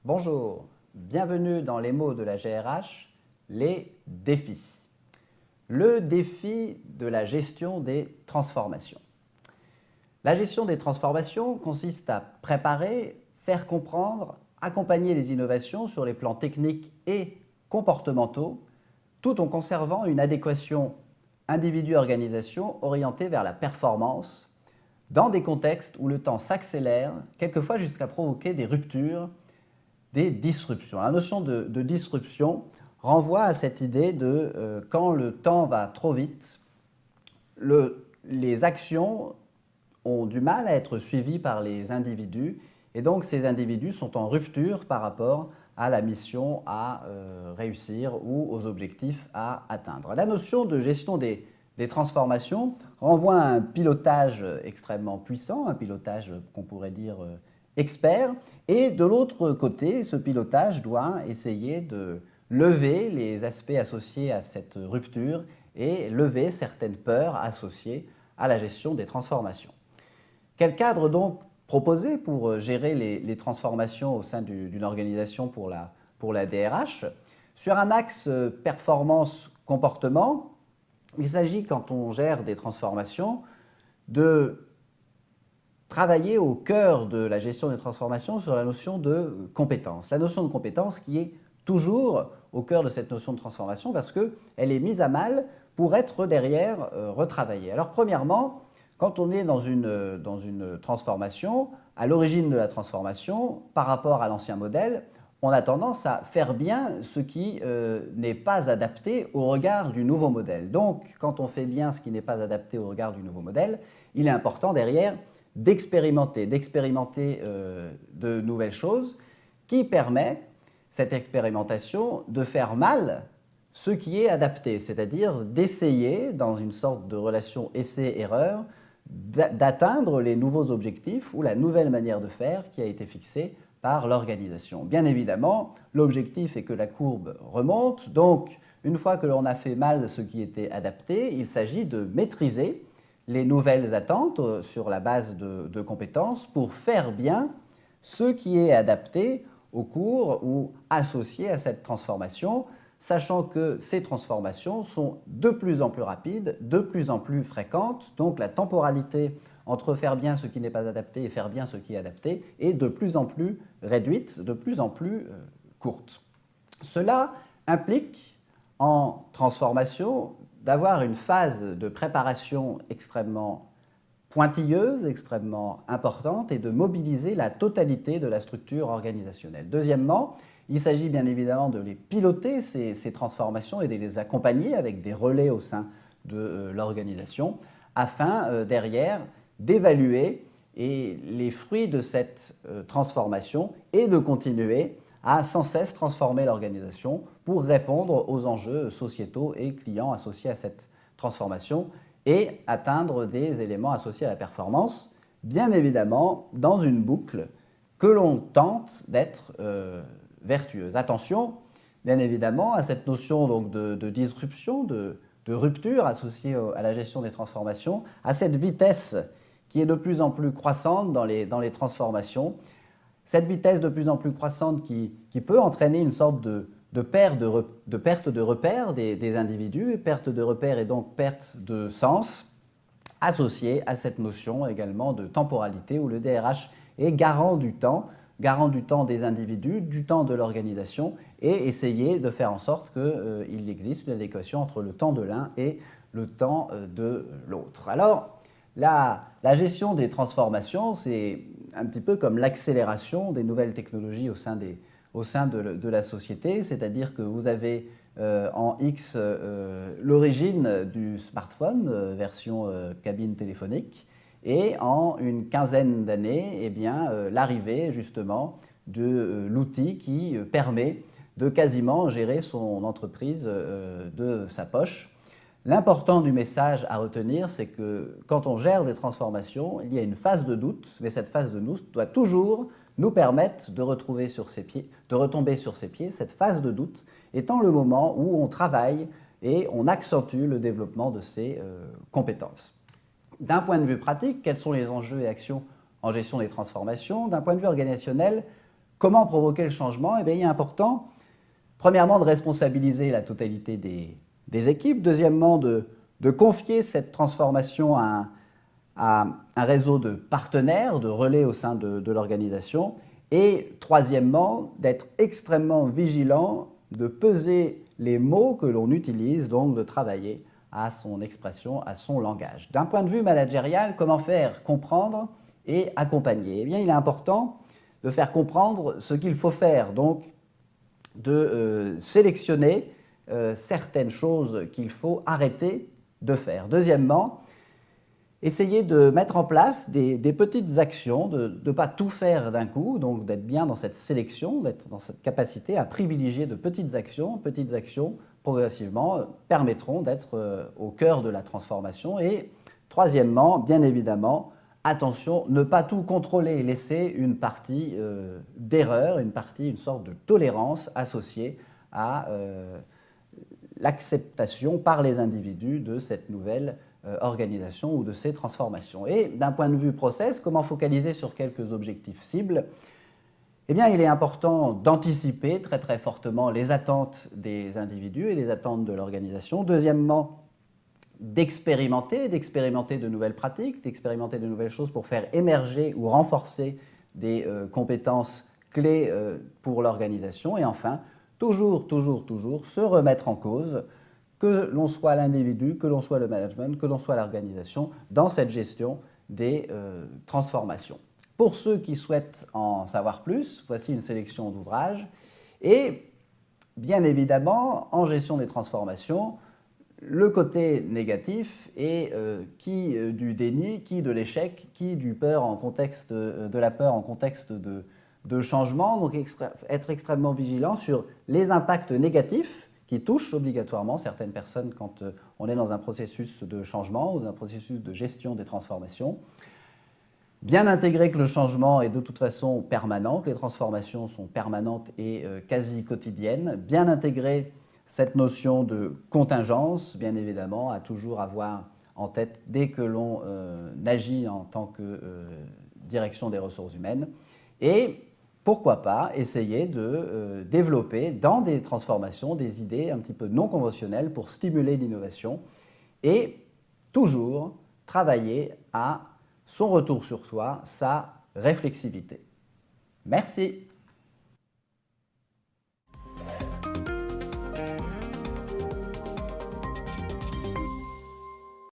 Bonjour, bienvenue dans les mots de la GRH, les défis. Le défi de la gestion des transformations. La gestion des transformations consiste à préparer, faire comprendre, accompagner les innovations sur les plans techniques et comportementaux, tout en conservant une adéquation individu-organisation orientée vers la performance, dans des contextes où le temps s'accélère, quelquefois jusqu'à provoquer des ruptures, des disruptions. La notion de disruption renvoie à cette idée de quand le temps va trop vite, les actions ont du mal à être suivies par les individus et donc ces individus sont en rupture par rapport à la mission à réussir ou aux objectifs à atteindre. La notion de gestion des transformations renvoie à un pilotage extrêmement puissant, un pilotage qu'on pourrait dire expert, et de l'autre côté, ce pilotage doit essayer de lever les aspects associés à cette rupture et lever certaines peurs associées à la gestion des transformations. Quel cadre donc proposer pour gérer les transformations au sein d'une organisation pour la DRH? Sur un axe performance-comportement, il s'agit, quand on gère des transformations, de travailler au cœur de la gestion des transformations sur la notion de compétence. La notion de compétence qui est toujours au cœur de cette notion de transformation parce qu'elle est mise à mal pour être derrière retravaillée. Alors premièrement, quand on est dans une transformation, à l'origine de la transformation, par rapport à l'ancien modèle, on a tendance à faire bien ce qui n'est pas adapté au regard du nouveau modèle. Donc, quand on fait bien ce qui n'est pas adapté au regard du nouveau modèle, il est important derrière d'expérimenter de nouvelles choses qui permet, cette expérimentation, de faire mal ce qui est adapté, c'est-à-dire d'essayer, dans une sorte de relation essai-erreur, d'atteindre les nouveaux objectifs ou la nouvelle manière de faire qui a été fixée par l'organisation. Bien évidemment, l'objectif est que la courbe remonte, donc une fois que l'on a fait mal ce qui était adapté, il s'agit de maîtriser les nouvelles attentes sur la base de compétences pour faire bien ce qui est adapté au cours ou associé à cette transformation, sachant que ces transformations sont de plus en plus rapides, de plus en plus fréquentes, donc la temporalité entre faire bien ce qui n'est pas adapté et faire bien ce qui est adapté est de plus en plus réduite, de plus en plus courte. Cela implique en transformation d'avoir une phase de préparation extrêmement pointilleuse, extrêmement importante et de mobiliser la totalité de la structure organisationnelle. Deuxièmement, il s'agit bien évidemment de les piloter, ces transformations, et de les accompagner avec des relais au sein de l'organisation afin, derrière, d'évaluer les fruits de cette transformation et de continuer à sans cesse transformer l'organisation pour répondre aux enjeux sociétaux et clients associés à cette transformation et atteindre des éléments associés à la performance, bien évidemment dans une boucle que l'on tente d'être vertueuse. Attention, bien évidemment, à cette notion donc, de disruption, de rupture associée à la gestion des transformations, à cette vitesse qui est de plus en plus croissante dans les transformations, cette vitesse de plus en plus croissante qui peut entraîner une sorte de perte de repères des individus, perte de repères et donc perte de sens, associée à cette notion également de temporalité où le DRH est garant du temps des individus, du temps de l'organisation et essayer de faire en sorte qu'il existe une adéquation entre le temps de l'un et le temps de l'autre. Alors, la gestion des transformations, c'est un petit peu comme l'accélération des nouvelles technologies au sein de la société, c'est-à-dire que vous avez en X l'origine du smartphone, version cabine téléphonique, et en une quinzaine d'années, eh l'arrivée justement de l'outil qui permet de quasiment gérer son entreprise de sa poche. L'important du message à retenir, c'est que quand on gère des transformations, il y a une phase de doute, mais cette phase de doute doit toujours nous permettre de retomber sur ses pieds, cette phase de doute étant le moment où on travaille et on accentue le développement de ses compétences. D'un point de vue pratique, quels sont les enjeux et actions en gestion des transformations? D'un point de vue organisationnel, comment provoquer le changement? Eh bien, il est important, premièrement, de responsabiliser la totalité des équipes. Deuxièmement, de confier cette transformation à un réseau de partenaires, de relais au sein de l'organisation. Et troisièmement, d'être extrêmement vigilant, de peser les mots que l'on utilise, donc de travailler à son expression, à son langage. D'un point de vue managérial, comment faire comprendre et accompagner? Eh bien, il est important de faire comprendre ce qu'il faut faire, donc de sélectionner certaines choses qu'il faut arrêter de faire. Deuxièmement, essayer de mettre en place des petites actions, de ne pas tout faire d'un coup, donc d'être bien dans cette sélection, d'être dans cette capacité à privilégier de petites actions progressivement permettront d'être au cœur de la transformation. Et troisièmement, bien évidemment, attention, ne pas tout contrôler, laisser une partie d'erreur, une sorte de tolérance associée à l'acceptation par les individus de cette nouvelle organisation ou de ces transformations. Et d'un point de vue process, comment focaliser sur quelques objectifs cibles? Eh bien, il est important d'anticiper très très fortement les attentes des individus et les attentes de l'organisation. Deuxièmement, d'expérimenter de nouvelles pratiques, d'expérimenter de nouvelles choses pour faire émerger ou renforcer des compétences clés pour l'organisation. Et enfin, toujours se remettre en cause, que l'on soit l'individu, que l'on soit le management, que l'on soit l'organisation, dans cette gestion des transformations. Pour ceux qui souhaitent en savoir plus, voici une sélection d'ouvrages. Et bien évidemment, en gestion des transformations, le côté négatif est qui du déni, qui de l'échec, qui du peur en contexte, de la peur en contexte de changement. Donc être extrêmement vigilant sur les impacts négatifs qui touchent obligatoirement certaines personnes quand on est dans un processus de changement ou dans un processus de gestion des transformations. Bien intégrer que le changement est de toute façon permanent, que les transformations sont permanentes et quasi quotidiennes. Bien intégrer cette notion de contingence, bien évidemment, à toujours avoir en tête dès que l'on agit en tant que direction des ressources humaines. Et pourquoi pas essayer de développer dans des transformations des idées un petit peu non conventionnelles pour stimuler l'innovation et toujours travailler à son retour sur soi, sa réflexivité. Merci.